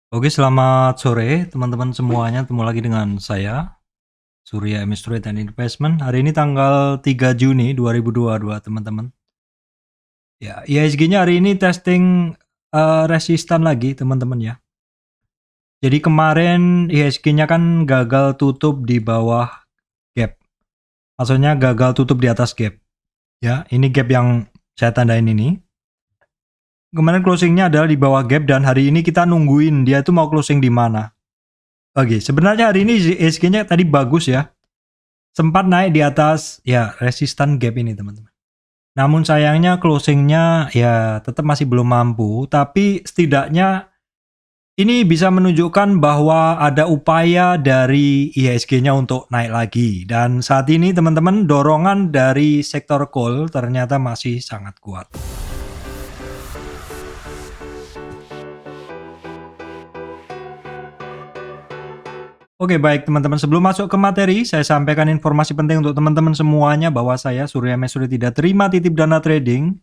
Oke, selamat sore teman-teman semuanya. Ketemu lagi dengan saya, Surya MS Trade and Investment. Hari ini tanggal 3 Juni 2022, teman-teman. Ya, IHSG-nya hari ini testing resistan lagi, teman-teman ya. Jadi kemarin IHSG-nya kan gagal tutup di bawah gap. Maksudnya gagal tutup di atas gap. Ya, ini gap yang saya tandain ini. Kemarin closingnya adalah di bawah gap dan hari ini kita nungguin dia tuh mau closing di mana. Oke, sebenarnya hari ini IHSG-nya tadi bagus ya. Sempat naik di atas ya resistan gap ini, teman-teman. Namun sayangnya closingnya ya tetap masih belum mampu, tapi setidaknya ini bisa menunjukkan bahwa ada upaya dari IHSG-nya untuk naik lagi. Dan saat ini teman-teman, dorongan dari sektor coal ternyata masih sangat kuat. Oke, baik teman-teman, sebelum masuk ke materi, saya sampaikan informasi penting untuk teman-teman semuanya bahwa saya Surya Mesuri tidak terima titip dana trading.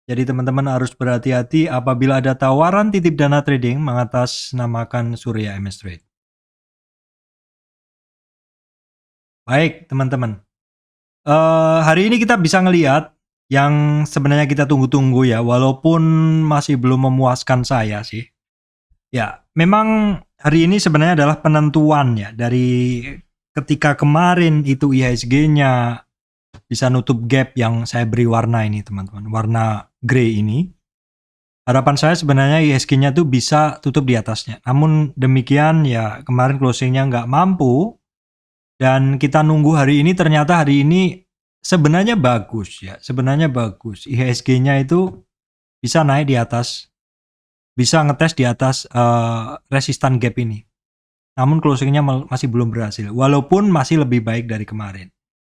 Jadi teman-teman harus berhati-hati apabila ada tawaran titip dana trading mengatasnamakan Surya MS Trade. Baik teman-teman, hari ini kita bisa ngelihat yang sebenarnya kita tunggu-tunggu ya, walaupun masih belum memuaskan saya sih. Ya, memang hari ini sebenarnya adalah penentuan ya, dari ketika kemarin itu IHSG-nya bisa nutup gap yang saya beri warna ini teman-teman, warna grey ini. Harapan saya sebenarnya IHSG-nya tuh bisa tutup di atasnya. Namun demikian ya kemarin closingnya nggak mampu dan kita nunggu hari ini, ternyata hari ini sebenarnya bagus ya. Sebenarnya bagus. IHSG-nya itu bisa naik di atas, bisa ngetes di atas resistan gap ini. Namun closingnya masih belum berhasil. Walaupun masih lebih baik dari kemarin.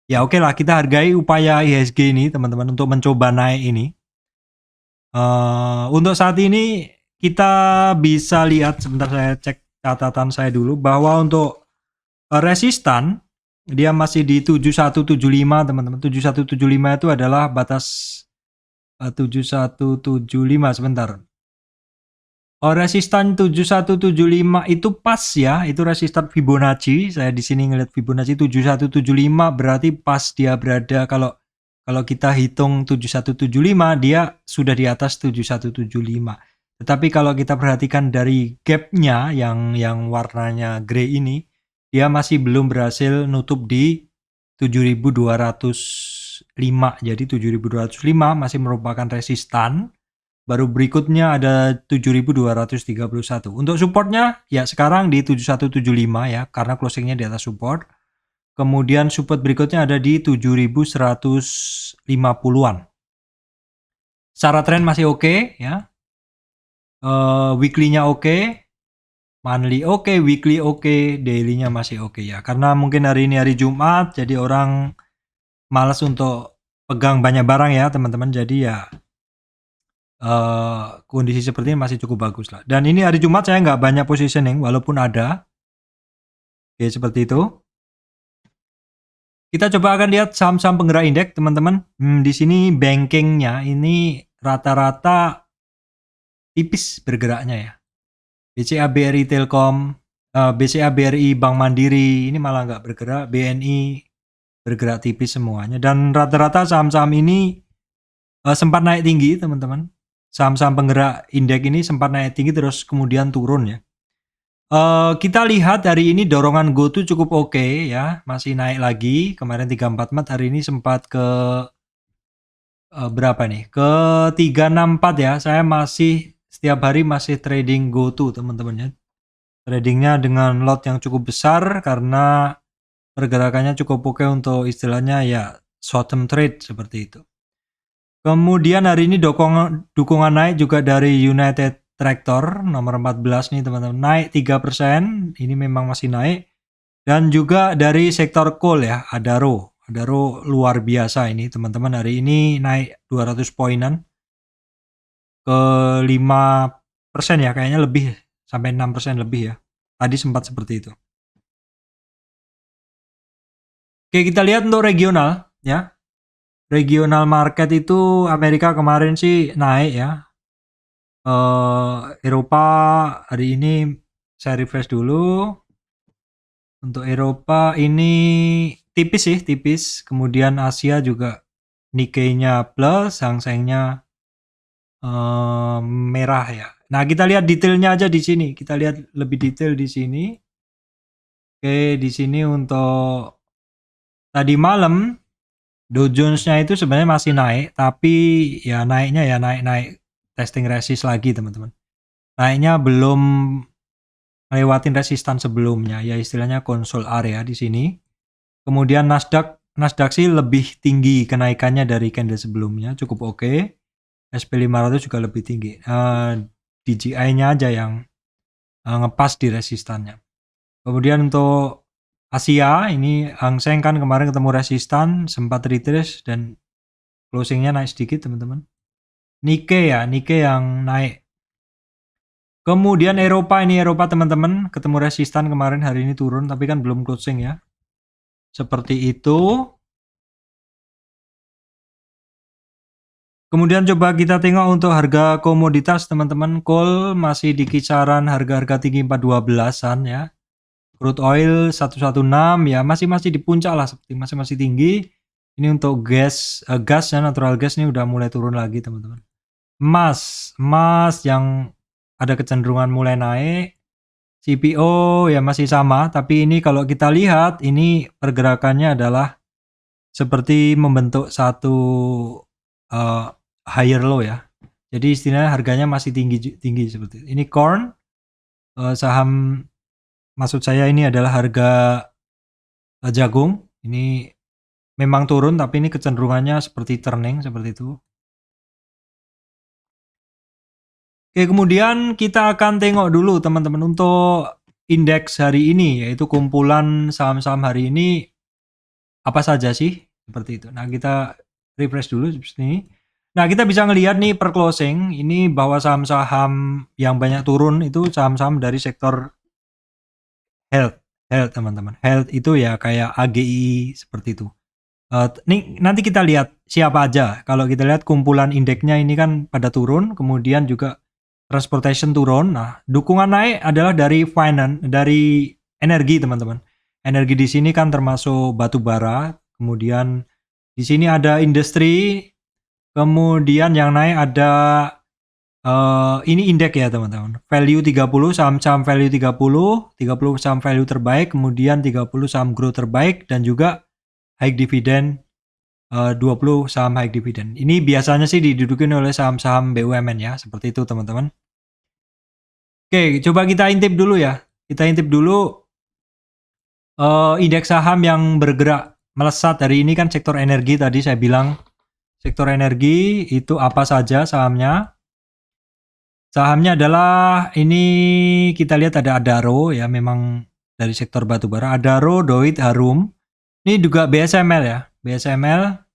Ya oke lah, kita hargai upaya IHSG ini teman-teman untuk mencoba naik ini. Untuk saat ini kita bisa lihat, sebentar saya cek catatan saya dulu, bahwa untuk resistan dia masih di 7175 teman-teman. 7175 itu adalah batas 7175 sebentar. Resistan 7175 itu pas ya, itu resistan Fibonacci. Saya di sini ngeliat Fibonacci 7175 berarti pas dia berada, kalau kita hitung 7175 dia sudah di atas 7175. Tetapi kalau kita perhatikan dari gapnya yang warnanya grey ini, dia masih belum berhasil nutup di 7205. Jadi 7205 masih merupakan resistan. Baru berikutnya ada 7231. Untuk supportnya ya sekarang di 7175 ya, karena closingnya di atas support. Kemudian support berikutnya ada di 7150-an. Secara tren masih oke ya. Weekly-nya oke, monthly oke, weekly oke, daily-nya masih oke ya. Karena mungkin hari ini hari Jumat, jadi orang malas untuk pegang banyak barang ya teman-teman. Jadi ya kondisi seperti ini masih cukup bagus lah. Dan ini hari Jumat saya nggak banyak positioning walaupun ada. Oke, seperti itu. Kita coba akan lihat saham-saham penggerak indeks teman-teman. Di sini bankingnya ini rata-rata tipis bergeraknya ya. BCA BRI Telkom, BCA BRI Bank Mandiri ini malah nggak bergerak. BNI bergerak tipis semuanya. Dan rata-rata saham-saham ini sempat naik tinggi teman-teman. Saham-saham penggerak indeks ini sempat naik tinggi terus kemudian turun ya. Kita lihat hari ini dorongan GoTo cukup oke ya, masih naik lagi. Kemarin 344, hari ini sempat ke berapa nih? Ke 364 ya. Saya masih setiap hari masih trading GoTo teman-teman ya. Tradingnya dengan lot yang cukup besar karena pergerakannya cukup oke untuk istilahnya ya short term trade seperti itu. Kemudian hari ini dukungan naik juga dari United Tractor nomor 14 nih teman-teman, naik 3%, ini memang masih naik. Dan juga dari sektor coal ya, Adaro luar biasa ini teman-teman, hari ini naik 200 poinan ke 5% ya, kayaknya lebih, sampai 6% lebih ya. Tadi sempat seperti itu. Oke, kita lihat untuk regional ya. Regional market itu Amerika kemarin sih naik ya. Eropa hari ini Saya refresh dulu. Untuk Eropa ini tipis sih, tipis. Kemudian Asia juga Nikkei-nya plus, Hang Seng-nya merah ya. Nah, kita lihat detailnya aja di sini. Kita lihat lebih detail di sini. Oke, di sini untuk tadi malam Dow Jones-nya itu sebenarnya masih naik, tapi ya naiknya ya naik testing resist lagi, teman-teman. Naiknya belum ngelewatin resistan sebelumnya, ya istilahnya console area di sini. Kemudian Nasdaq sih lebih tinggi kenaikannya dari candle sebelumnya, cukup oke. SP500 juga lebih tinggi. DJI-nya aja yang ngepas di resistannya. Kemudian untuk Asia, ini Hang Seng kan kemarin ketemu resistan, sempat retrace dan closingnya naik sedikit, teman-teman. Nikkei yang naik. Kemudian Eropa, teman-teman, ketemu resistan kemarin, hari ini turun, tapi kan belum closing ya. Seperti itu. Kemudian coba kita tengok untuk harga komoditas, teman-teman. Coal masih di kisaran harga-harga tinggi 412-an ya. Crude oil 116 ya, masih di puncak lah, seperti masih tinggi. Ini untuk gas ya, natural gas ini udah mulai turun lagi, teman-teman. Emas yang ada kecenderungan mulai naik. CPO ya masih sama, tapi ini kalau kita lihat ini pergerakannya adalah seperti membentuk satu higher low ya. Jadi istilahnya harganya masih tinggi seperti itu. Ini corn, saham, maksud saya ini adalah harga jagung. Ini memang turun, tapi ini kecenderungannya seperti turning seperti itu. Oke, kemudian kita akan tengok dulu, teman-teman, untuk indeks hari ini, yaitu kumpulan saham-saham hari ini apa saja sih, seperti itu. Nah, kita refresh dulu di sini. Nah, kita bisa ngelihat nih per closing ini bahwa saham-saham yang banyak turun itu saham-saham dari sektor health, teman-teman. Health itu ya kayak AGI seperti itu. Nih nanti kita lihat siapa aja. Kalau kita lihat kumpulan indeksnya ini kan pada turun, kemudian juga transportation turun. Nah, dukungan naik adalah dari finance, dari energi, teman-teman. Energi di sini kan termasuk batu bara, kemudian di sini ada industri, kemudian yang naik ada ini indeks ya, teman-teman. Value 30, saham-saham value 30 saham value terbaik, kemudian 30 saham growth terbaik, dan juga high dividend 20 saham high dividend. Ini biasanya sih didudukin oleh saham-saham BUMN ya, seperti itu, teman-teman. Oke, coba kita intip dulu ya. Kita intip dulu indeks saham yang bergerak melesat hari ini kan sektor energi, tadi saya bilang sektor energi itu apa saja sahamnya. Sahamnya adalah ini, kita lihat ada Adaro ya, memang dari sektor batubara. Adaro, Doit, Harum. Ini juga BSML ya. BSML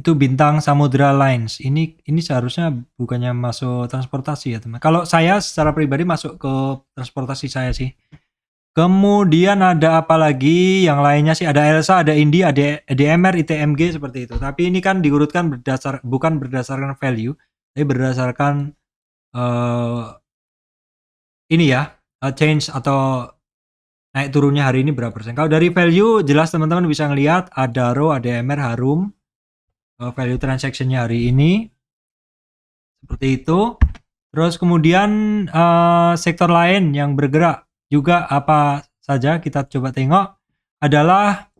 itu Bintang Samudra Lines. Ini seharusnya bukannya masuk transportasi ya, teman. Kalau saya secara pribadi masuk ke transportasi saya sih. Kemudian ada apa lagi? Yang lainnya sih ada Elsa, ada Indi, ada DMR, ITMG seperti itu. Tapi ini kan diurutkan bukan berdasarkan value, tapi berdasarkan ini ya, change atau naik turunnya hari ini berapa persen. Kalau dari value jelas teman-teman bisa ngelihat Adaro, ADMR, Harum, value transaction-nya hari ini seperti itu. Terus kemudian sektor lain yang bergerak juga apa saja, kita coba tengok adalah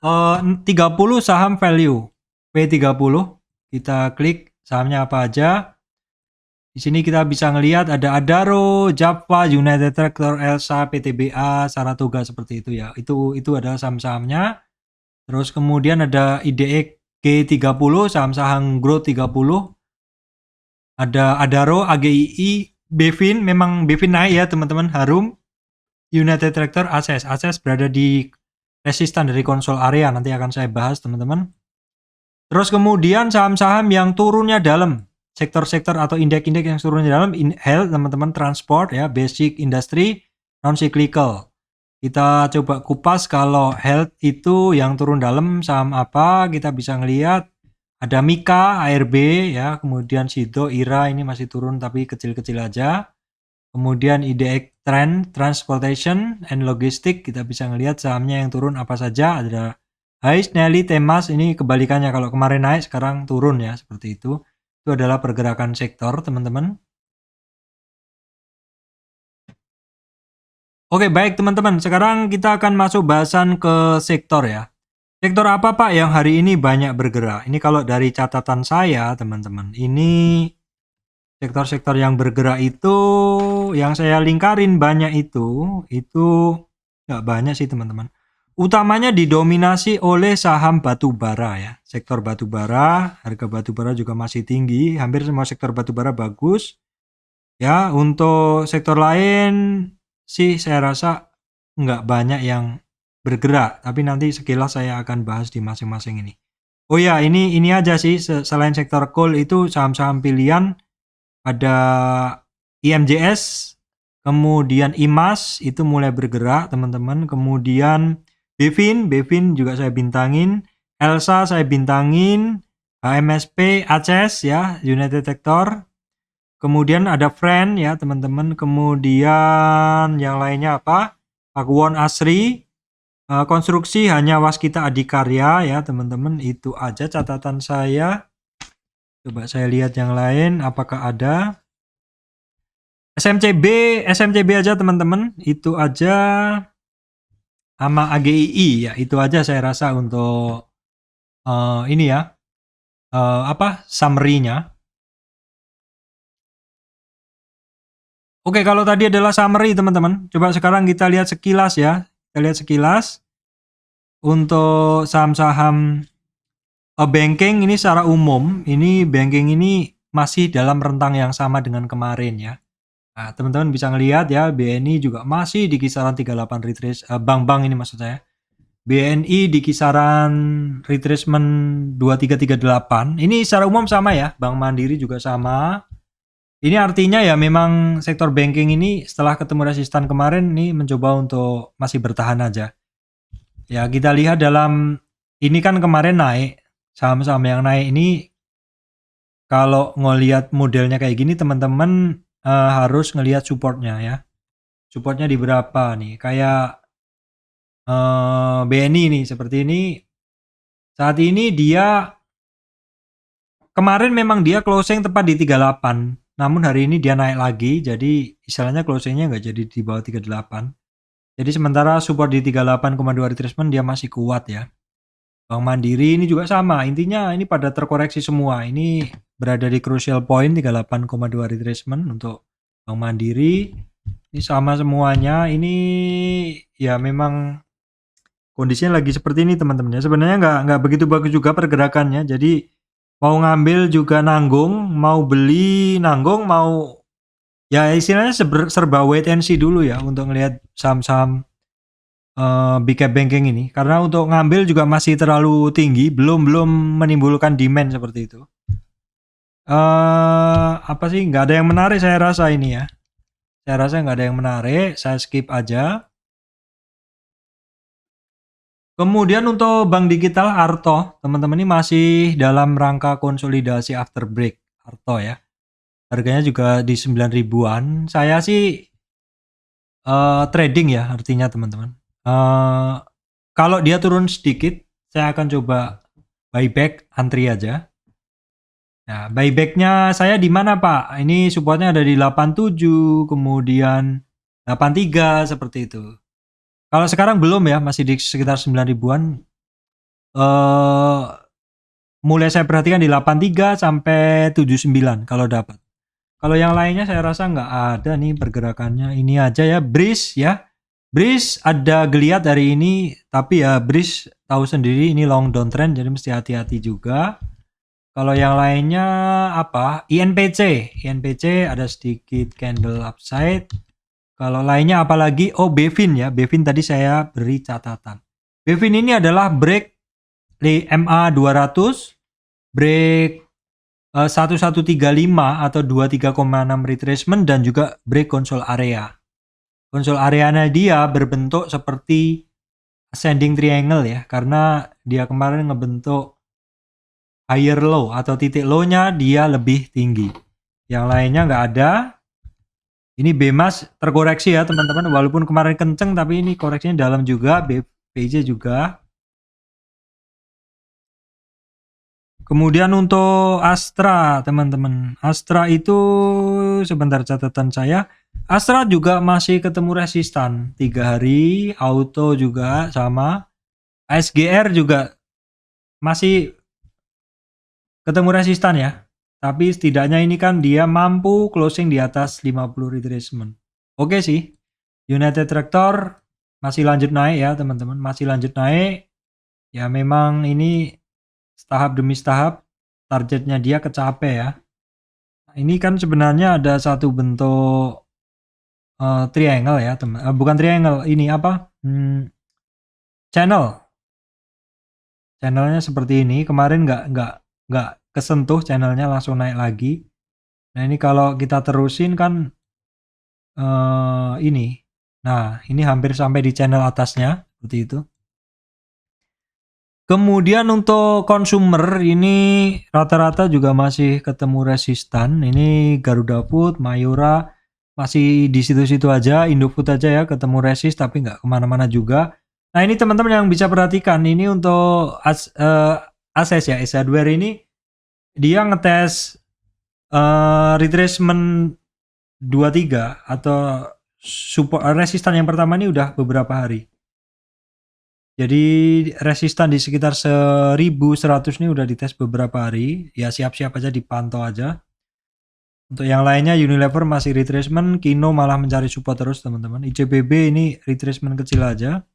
30 saham value P30. Kita klik sahamnya apa aja. Di sini kita bisa ngelihat ada Adaro, Java, United Tractor, Elsa, PTBA, Saratoga seperti itu ya. Itu adalah saham-sahamnya. Terus kemudian ada IDX G30, saham-saham growth 30. Ada Adaro, AGII, Bevin, memang Bevin naik ya, teman-teman. Harum, United Tractor, Access berada di resistan dari konsol area, nanti akan saya bahas, teman-teman. Terus kemudian saham-saham yang turunnya dalam, sektor-sektor atau indeks-indeks yang turunnya dalam, health, teman-teman, transport ya, basic industry, non cyclical. Kita coba kupas kalau health itu yang turun dalam saham apa, kita bisa ngelihat ada Mika, ARB ya, kemudian Sido, IRA ini masih turun tapi kecil-kecil aja. Kemudian IDX Trend, Transportation and Logistic, kita bisa ngelihat sahamnya yang turun apa saja. Ada Hais, Nelly, Temas, ini kebalikannya, kalau kemarin naik sekarang turun ya, seperti itu. Itu adalah pergerakan sektor, teman-teman. Oke, baik teman-teman, sekarang kita akan masuk bahasan ke sektor ya. Sektor apa Pak yang hari ini banyak bergerak? Ini kalau dari catatan saya teman-teman, ini sektor-sektor yang bergerak itu, yang saya lingkarin banyak itu nggak banyak sih teman-teman. Utamanya didominasi oleh saham batubara ya. Sektor batubara, harga batubara juga masih tinggi, hampir semua sektor batubara bagus. Ya, untuk sektor lain sih saya rasa nggak banyak yang bergerak, tapi nanti sekilas saya akan bahas di masing-masing ini. Oh ya, ini aja sih, selain sektor coal itu saham-saham pilihan ada IMJS, kemudian IMAS itu mulai bergerak teman-teman, kemudian Bevin juga saya bintangin, Elsa saya bintangin, HMSP, ACES ya, United Sector, kemudian ada Friend ya teman-teman, kemudian yang lainnya apa? Pakuwon Asri, konstruksi hanya Waskita Adikarya ya teman-teman, itu aja catatan saya. Coba saya lihat yang lain apakah ada. SMCB aja teman-teman, itu aja, sama AGII ya, itu aja saya rasa untuk ini ya, summary-nya. Oke, kalau tadi adalah summary teman-teman, coba sekarang kita lihat sekilas ya. Kita lihat sekilas untuk saham-saham banking ini secara umum, ini banking ini masih dalam rentang yang sama dengan kemarin ya. Nah, teman-teman bisa ngelihat ya, BNI juga masih di kisaran 38 retrace, bank-bank ini maksud saya. BNI di kisaran retracement 2338. Ini secara umum sama ya, Bank Mandiri juga sama. Ini artinya ya memang sektor banking ini setelah ketemu resistan kemarin ini mencoba untuk masih bertahan aja. Ya, kita lihat dalam ini kan kemarin naik, saham-saham yang naik ini kalau ngelihat modelnya kayak gini teman-teman harus ngelihat supportnya ya. Supportnya di berapa nih? Kayak BNI nih seperti ini. Saat ini dia kemarin memang dia closing tepat di 38. Namun hari ini dia naik lagi, jadi istilahnya closingnya nggak jadi di bawah 38. Jadi sementara support di 38,2 retracement dia masih kuat ya. Bank Mandiri ini juga sama, intinya ini pada terkoreksi semua. Ini berada di crucial point 38,2 retracement untuk Bank Mandiri. Ini sama semuanya. Ini ya memang kondisinya lagi seperti ini teman-teman ya. Sebenarnya nggak begitu bagus juga pergerakannya. Jadi mau ngambil juga nanggung, mau beli nanggung, mau ya istilahnya serba wait and see dulu ya untuk ngelihat saham-saham big cap banking ini, karena untuk ngambil juga masih terlalu tinggi, belum menimbulkan demand seperti itu. Apa sih, nggak ada yang menarik saya rasa ini ya. Saya rasa nggak ada yang menarik, saya skip aja. Kemudian untuk bank digital Arto, teman-teman ini masih dalam rangka konsolidasi after break Arto ya. Harganya juga di 9 ribuan. Saya sih trading ya artinya teman-teman. Kalau dia turun sedikit, saya akan coba buyback, antri aja. Nah, buybacknya saya di mana Pak? Ini supportnya ada di 87, kemudian 83 seperti itu. Kalau sekarang belum ya, masih di sekitar 9 ribuan. Mulai saya perhatikan di 83 sampai 79 kalau dapat. Kalau yang lainnya saya rasa nggak ada nih pergerakannya. Ini aja ya, Breeze ya. Breeze ada geliat hari ini, tapi ya Breeze tahu sendiri ini long downtrend, jadi mesti hati-hati juga. Kalau yang lainnya apa? INPC ada sedikit candle upside. Kalau lainnya apalagi? Oh, Bevin ya. Bevin tadi saya beri catatan. Bevin ini adalah break di MA 200, break 1135 atau 23,6 retracement, dan juga break console area. Console areanya dia berbentuk seperti ascending triangle ya, karena dia kemarin ngebentuk higher low atau titik low-nya dia lebih tinggi. Yang lainnya nggak ada. Ini BMAS terkoreksi ya teman-teman, walaupun kemarin kenceng tapi ini koreksinya dalam juga, BPJ juga. Kemudian untuk Astra teman-teman, Astra itu sebentar catatan saya, Astra juga masih ketemu resistan 3 hari, auto juga sama, ASGR juga masih ketemu resistan ya. Tapi setidaknya ini kan dia mampu closing di atas 50 retracement. Oke sih. United Tractor masih lanjut naik ya teman-teman, masih lanjut naik. Ya memang ini tahap demi tahap targetnya dia kecapai ya. Nah, ini kan sebenarnya ada satu bentuk triangle ya teman. Bukan triangle, ini apa? Channel. Channelnya seperti ini. Kemarin nggak kesentuh channelnya, langsung naik lagi. Nah ini kalau kita terusin kan ini. Nah ini hampir sampai di channel atasnya seperti itu. Kemudian untuk consumer ini rata-rata juga masih ketemu resistan. Ini Garuda Food, Mayura masih di situ-situ aja, Indofood aja ya ketemu resist tapi nggak kemana-mana juga. Nah ini teman-teman yang bisa perhatikan, ini untuk ASES ya, ASES Hardware ini dia ngetes retracement 23 atau support resistan yang pertama ini udah beberapa hari. Jadi resistan di sekitar 1100 ini udah dites beberapa hari. Ya siap-siap aja, dipantau aja. Untuk yang lainnya Unilever masih retracement, Kino malah mencari support terus teman-teman. ICBB ini retracement kecil aja.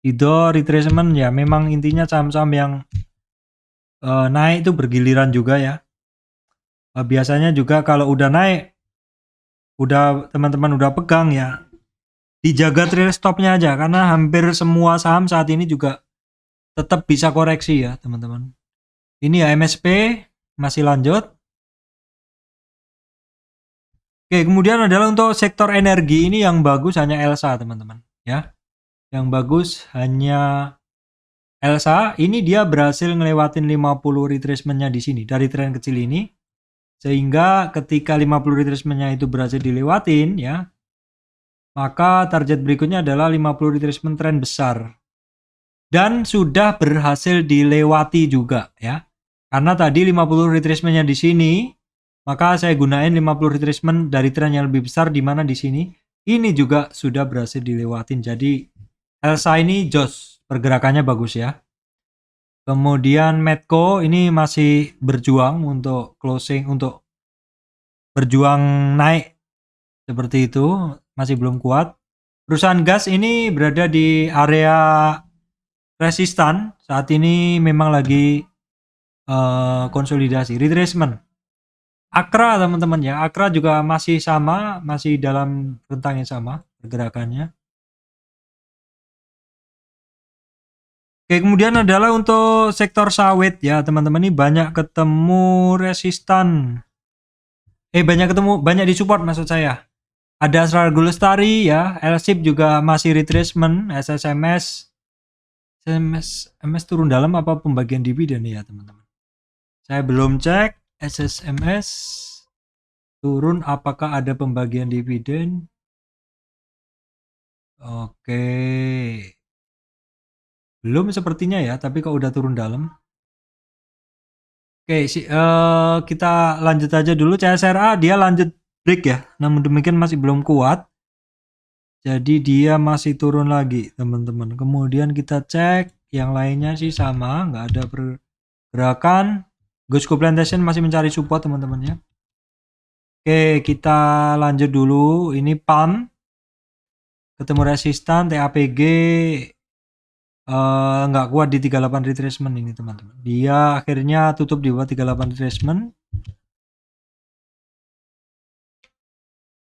Ido retracement ya, memang intinya saham-saham yang naik itu bergiliran juga ya. Biasanya juga kalau udah naik, udah teman-teman udah pegang ya, dijaga trail stopnya aja, karena hampir semua saham saat ini juga tetap bisa koreksi ya teman-teman. Ini ya MSP masih lanjut. Oke, kemudian adalah untuk sektor energi ini yang bagus hanya Elsa teman-teman ya. Yang bagus hanya Elsa. Ini dia berhasil ngelewatin 50 retracementnya di sini dari tren kecil ini, sehingga ketika 50 retracementnya itu berhasil dilewatin ya, maka target berikutnya adalah 50 retracement tren besar. Dan sudah berhasil dilewati juga ya. Karena tadi 50 retracementnya di sini, maka saya gunain 50 retracement dari tren yang lebih besar, di mana di sini ini juga sudah berhasil dilewatin. Jadi Elsa ini jos, pergerakannya bagus ya. Kemudian Medco ini masih berjuang untuk closing, untuk berjuang naik seperti itu, masih belum kuat. Perusahaan gas ini berada di area resistan, saat ini memang lagi konsolidasi, retracement. Akra teman-teman ya, Akra juga masih sama, masih dalam rentang yang sama pergerakannya. Oke, kemudian adalah untuk sektor sawit ya teman-teman, ini banyak ketemu resistan. Banyak disupport maksud saya. Ada Asrar Lestari ya, LSIP juga masih retracement, SSMS. MS turun dalam apa pembagian dividen ya teman-teman. Saya belum cek. SSMS turun, apakah ada pembagian dividen? Oke. Belum sepertinya ya, tapi kok udah turun dalam. Oke, kita lanjut aja dulu. CSRA dia lanjut break ya, namun demikian masih belum kuat. Jadi dia masih turun lagi teman-teman. Kemudian kita cek yang lainnya sih sama, nggak ada pergerakan. Gosco Plantation masih mencari support teman-teman ya. Oke, kita lanjut dulu. Ini PAM ketemu resistan, TAPG nggak kuat di 38 retracement ini teman-teman. Dia akhirnya tutup di bawah 38 retracement.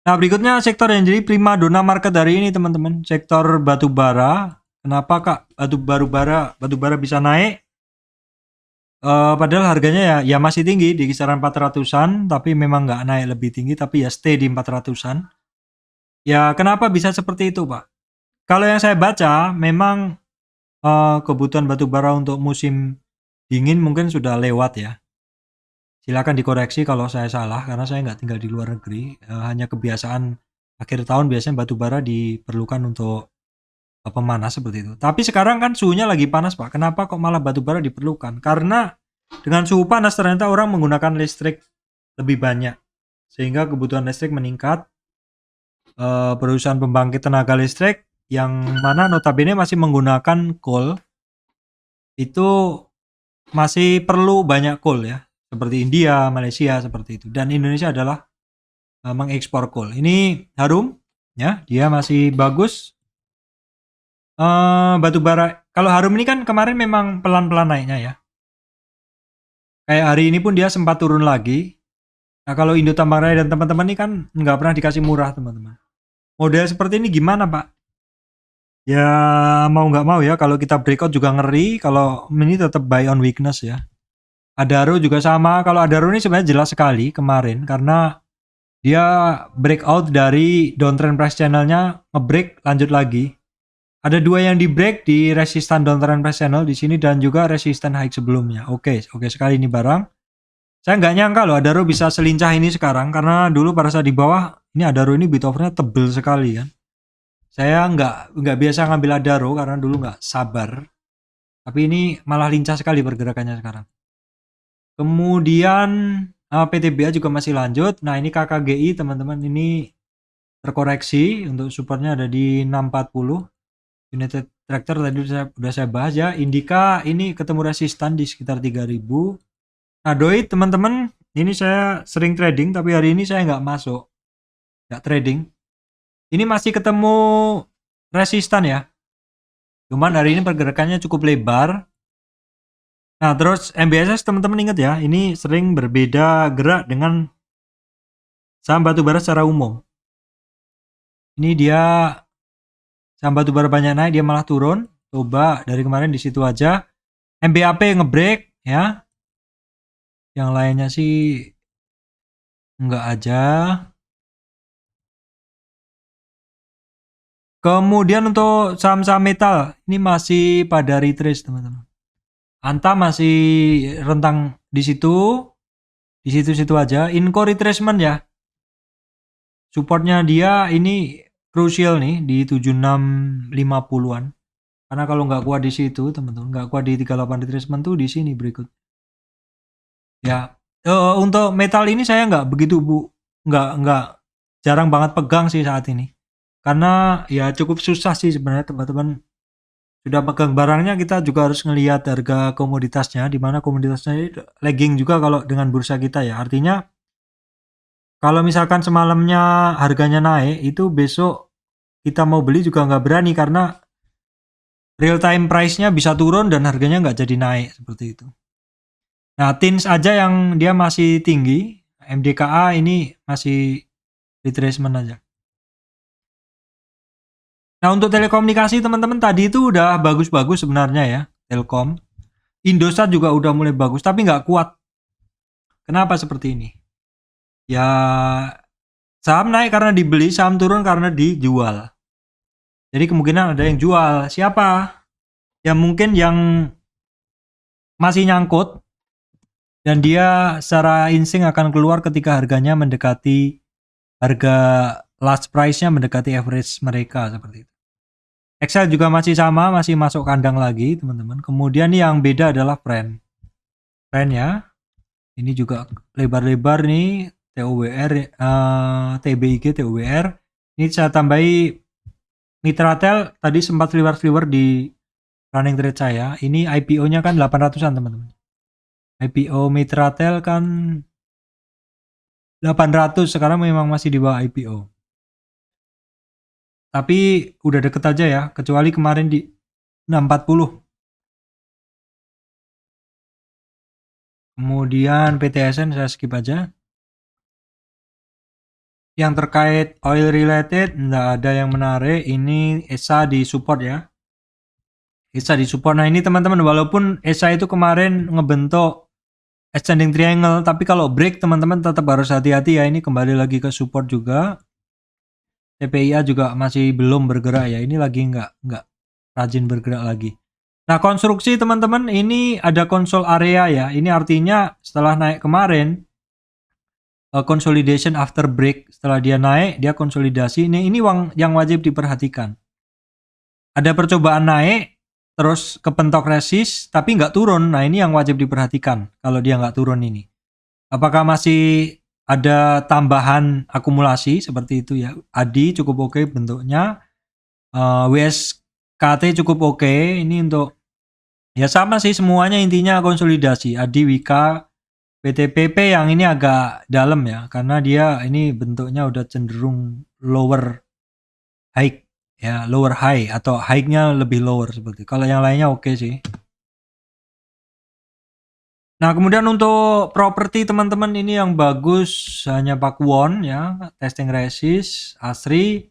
Nah berikutnya sektor yang jadi prima dona market hari ini teman-teman, sektor batubara. Kenapa kak batubara bisa naik? Padahal harganya ya masih tinggi di kisaran 400-an, tapi memang nggak naik lebih tinggi, tapi ya stay di 400-an. Ya kenapa bisa seperti itu pak? Kalau yang saya baca memang kebutuhan batubara untuk musim dingin mungkin sudah lewat ya, Silakan dikoreksi kalau saya salah karena saya nggak tinggal di luar negeri. Hanya kebiasaan akhir tahun biasanya batu bara diperlukan untuk pemanas seperti itu. Tapi sekarang kan suhunya lagi panas, Pak. Kenapa kok malah batu bara diperlukan? Karena dengan suhu panas ternyata orang menggunakan listrik lebih banyak. Sehingga kebutuhan listrik meningkat. Perusahaan pembangkit tenaga listrik yang mana notabene masih menggunakan coal itu masih perlu banyak coal ya. Seperti India, Malaysia seperti itu. Dan Indonesia adalah mengekspor coal. Ini harum ya, dia masih bagus. Batu bara kalau harum ini kan kemarin memang pelan-pelan naiknya ya. Kayak hari ini pun dia sempat turun lagi. Nah, kalau Indo Tambang Raya dan teman-teman ini kan nggak pernah dikasih murah, teman-teman. Model seperti ini gimana, Pak? Ya mau nggak mau ya, kalau kita breakout juga ngeri, kalau ini tetap buy on weakness ya. Adaro juga sama, kalau Adaro ini sebenarnya jelas sekali kemarin karena dia breakout dari downtrend price channelnya, ngebreak lanjut lagi. Ada dua yang di break di resistan downtrend price channel di sini dan juga resistan high sebelumnya. Oke sekali ini barang. Saya nggak nyangka loh Adaro bisa selincah ini sekarang karena dulu pada saat di bawah ini Adaro ini bid offernya tebel sekali kan. Saya nggak biasa ngambil Adaro karena dulu nggak sabar. Tapi ini malah lincah sekali pergerakannya sekarang. Kemudian PTBA juga masih lanjut. Nah ini KKGI teman-teman ini terkoreksi untuk supportnya ada di 640. United Tractor tadi udah saya bahas ya. Indika ini ketemu resistan di sekitar 3000. Nah Doi teman-teman ini saya sering trading tapi hari ini saya nggak masuk. Nggak trading. Ini masih ketemu resistan ya. Cuman hari ini pergerakannya cukup lebar. Nah terus MBSS teman-teman ingat ya. Ini sering berbeda gerak dengan saham batubara secara umum. Ini dia saham batubara banyak naik dia malah turun. Coba dari kemarin di situ aja. MBAP ngebreak ya. Yang lainnya sih enggak aja. Kemudian untuk saham-saham metal ini masih pada retrace teman-teman. Anta masih rentang di situ aja. Inco retracement ya. Supportnya dia ini crucial nih di 7650-an. Karena kalau nggak kuat di situ teman-teman, nggak kuat di 38 retracement tuh di sini berikut. Ya, untuk metal ini saya nggak begitu nggak jarang banget pegang sih saat ini. Karena ya cukup susah sih sebenarnya teman-teman. Sudah pegang barangnya kita juga harus ngelihat harga komoditasnya, di mana komoditasnya lagging juga kalau dengan bursa kita ya. Artinya kalau misalkan semalamnya harganya naik, itu besok kita mau beli juga nggak berani karena real time price-nya bisa turun dan harganya nggak jadi naik seperti itu. Nah, TINS aja yang dia masih tinggi, MDKA ini masih retracement aja. Nah untuk telekomunikasi teman-teman tadi itu udah bagus-bagus sebenarnya ya Telkom. Indosat juga udah mulai bagus tapi nggak kuat. Kenapa seperti ini? Ya saham naik karena dibeli, saham turun karena dijual. Jadi kemungkinan ada yang jual. Siapa? Ya mungkin yang masih nyangkut dan dia secara insting akan keluar ketika harganya mendekati harga last price-nya mendekati average mereka seperti itu. Excel juga masih sama, masih masuk kandang lagi teman-teman. Kemudian yang beda adalah Friend ya. Ini juga lebar-lebar nih TOWR, TBIG, TOWR. Ini saya tambahi Mitratel tadi sempat sliver di running trade saya. Ini IPO-nya kan 800-an teman-teman. IPO Mitratel kan 800, sekarang memang masih di bawah IPO. Tapi udah deket aja ya, kecuali kemarin di 640. Kemudian PTSN saya skip aja. Yang terkait oil related nggak ada yang menarik. Ini ESA di support ya. ESA di support. Nah ini teman-teman walaupun ESA itu kemarin ngebentuk ascending triangle, tapi kalau break teman-teman tetap harus hati-hati ya. Ini kembali lagi ke support juga. TPIA juga masih belum bergerak ya. Ini lagi nggak rajin bergerak lagi. Nah, konstruksi teman-teman ini ada konsol area ya. Ini artinya setelah naik kemarin, consolidation after break, setelah dia naik, dia konsolidasi. Ini yang wajib diperhatikan. Ada percobaan naik, terus kepentok resist, tapi nggak turun. Nah, ini yang wajib diperhatikan kalau dia nggak turun ini. Apakah masih ada tambahan akumulasi seperti itu ya. ADI cukup oke bentuknya. WSKT cukup oke. Ini untuk ya sama sih semuanya intinya konsolidasi. ADI, Wika, PTPP yang ini agak dalam ya. Karena dia ini bentuknya udah cenderung lower high ya, lower high atau high-nya lebih lower seperti. Kalau yang lainnya oke sih. Nah, kemudian untuk properti teman-teman ini yang bagus hanya Pakuwon ya, testing resist, ASRI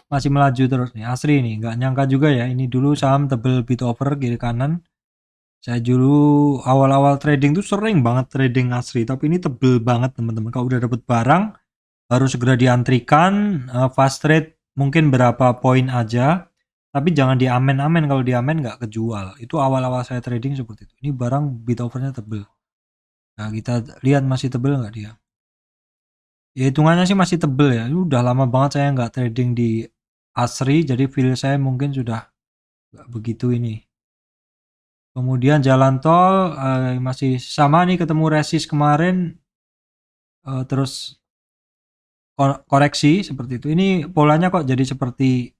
masih melaju terus nih. ASRI ini nggak nyangka juga ya, ini dulu saham tebel bid over kiri kanan. Saya dulu awal-awal trading tuh sering banget trading ASRI, tapi ini tebel banget teman-teman. Kalau udah dapet barang harus segera diantrikan, fast trade mungkin berapa poin aja. Tapi jangan diamen-amen, kalau diamen nggak kejual. Itu awal-awal saya trading seperti itu. Ini barang bid overnya tebel. Nah, kita lihat masih tebel nggak dia? Ya hitungannya sih masih tebel ya. Ini udah lama banget saya nggak trading di ASRI, jadi feel saya mungkin sudah nggak begitu ini. Kemudian jalan tol masih sama nih, ketemu resist kemarin, terus koreksi seperti itu. Ini polanya kok jadi seperti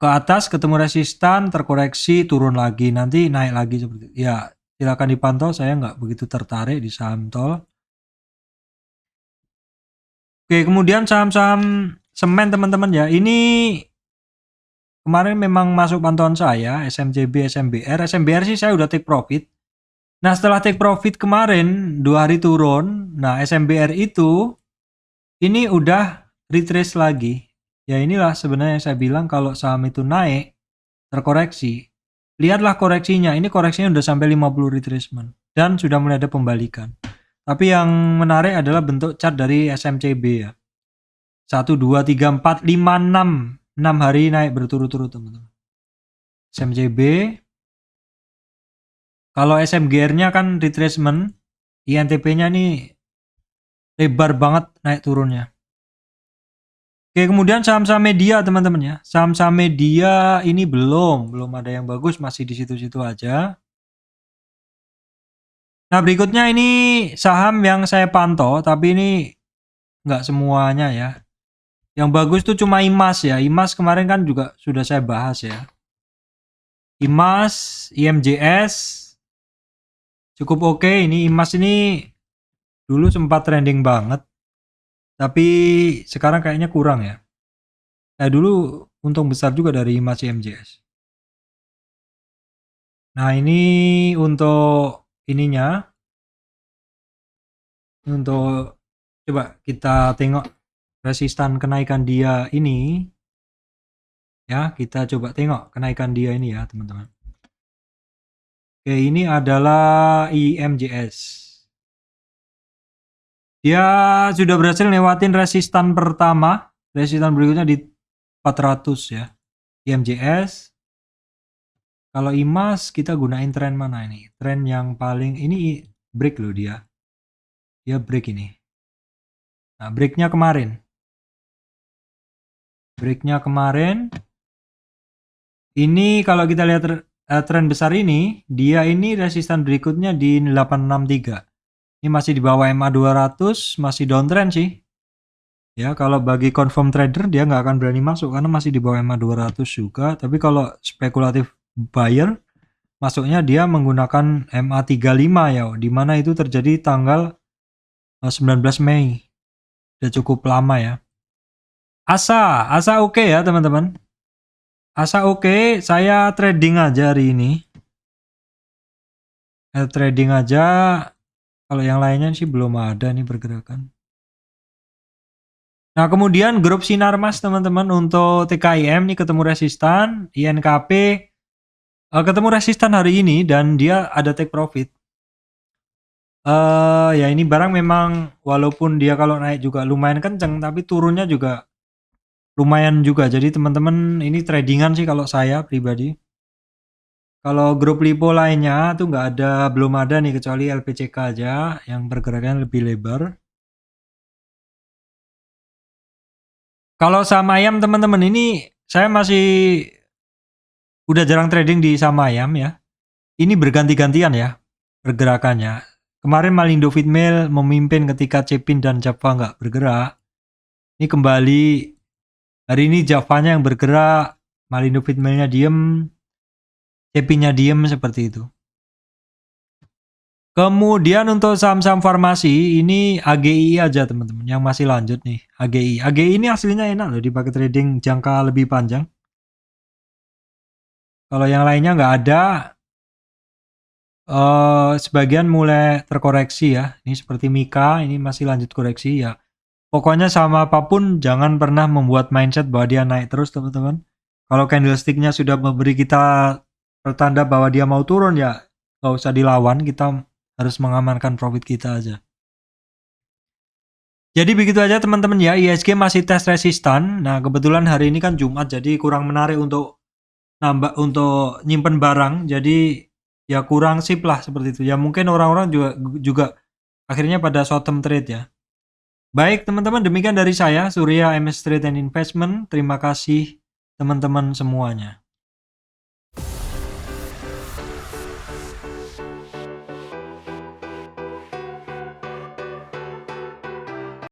ke atas ketemu resistan, terkoreksi, turun lagi, nanti naik lagi seperti itu. Ya silakan dipantau, saya nggak begitu tertarik di saham tol. Oke, kemudian saham-saham semen teman-teman ya. Ini kemarin memang masuk pantauan saya, SMCB, SMBR. SMBR sih saya udah take profit. Nah, setelah take profit kemarin 2 hari turun, nah SMBR itu ini udah retrace lagi. Ya inilah sebenarnya yang saya bilang kalau saham itu naik, terkoreksi. Lihatlah koreksinya. Ini koreksinya udah sampai 50 retracement dan sudah mulai ada pembalikan. Tapi yang menarik adalah bentuk chart dari SMCB ya. 1, 2, 3, 4, 5, 6. 6 hari naik berturut-turut teman-teman. SMCB. Kalau SMGR-nya kan retracement. INTP-nya nih lebar banget naik turunnya. Oke, kemudian saham-saham media teman-teman ya. Saham-saham media ini belum ada yang bagus, masih di situ-situ aja. Nah, berikutnya ini saham yang saya pantau, tapi ini nggak semuanya ya. Yang bagus tuh cuma IMAS ya. IMAS kemarin kan juga sudah saya bahas ya. IMAS, IMJS cukup oke. Ini IMAS ini dulu sempat trending banget, tapi sekarang kayaknya kurang ya. Dulu untung besar juga dari IMAS IMJS. Nah, ini untuk ininya. Untuk coba kita tengok resistan kenaikan dia ini. Ya, kita coba tengok kenaikan dia ini ya, teman-teman. Oke, ini adalah IMJS. Dia sudah berhasil lewatin resistan pertama, resistan berikutnya di 400 ya. IMJS. Kalau IMAS kita gunain tren mana ini? Tren yang paling ini break loh dia. Dia break ini. Nah, breaknya kemarin. Ini kalau kita lihat tren besar ini, dia ini resistan berikutnya di 863. Ini masih di bawah MA 200, masih downtrend sih. Ya, kalau bagi confirm trader dia nggak akan berani masuk karena masih di bawah MA 200 juga. Tapi kalau spekulatif buyer masuknya dia menggunakan MA 35 ya, di mana itu terjadi tanggal 19 Mei. Udah cukup lama ya. ASA oke ya teman-teman. ASA oke, saya trading aja hari ini. Trading aja. Kalau yang lainnya sih belum ada nih pergerakan. Nah, kemudian grup Sinarmas teman-teman untuk TKIM nih ketemu resistan, INKP ketemu resistan hari ini dan dia ada take profit. Ya ini barang memang walaupun dia kalau naik juga lumayan kenceng, tapi turunnya juga lumayan juga. Jadi teman-teman ini tradingan sih kalau saya pribadi. Kalau grup lipo lainnya tuh belum ada nih kecuali LPCK aja yang pergerakannya lebih lebar. Kalau saham ayam teman-teman ini saya masih udah jarang trading di saham ayam ya. Ini berganti-gantian ya pergerakannya. Kemarin Malindo Feedmill memimpin ketika Cepin dan Java nggak bergerak. Ini kembali hari ini Javanya yang bergerak, Malindo Feedmill-nya diem, Cepinnya diem seperti itu. Kemudian untuk saham-saham farmasi ini AGI aja teman-teman yang masih lanjut nih AGI. AGI ini hasilnya enak loh dipakai trading jangka lebih panjang. Kalau yang lainnya nggak ada, sebagian mulai terkoreksi ya. Ini seperti Mika ini masih lanjut koreksi ya. Pokoknya sama apapun jangan pernah membuat mindset bahwa dia naik terus teman-teman. Kalau candlestick-nya sudah memberi kita pertanda bahwa dia mau turun ya nggak usah dilawan, kita harus mengamankan profit kita aja. Jadi begitu aja teman-teman ya, IHSG masih tes resistan. Nah kebetulan hari ini kan Jumat jadi kurang menarik untuk nyimpen barang. Jadi ya kurang sip lah seperti itu. Ya mungkin orang-orang juga akhirnya pada short term trade ya. Baik teman-teman, demikian dari saya Surya MS Trade and Investment. Terima kasih teman-teman semuanya.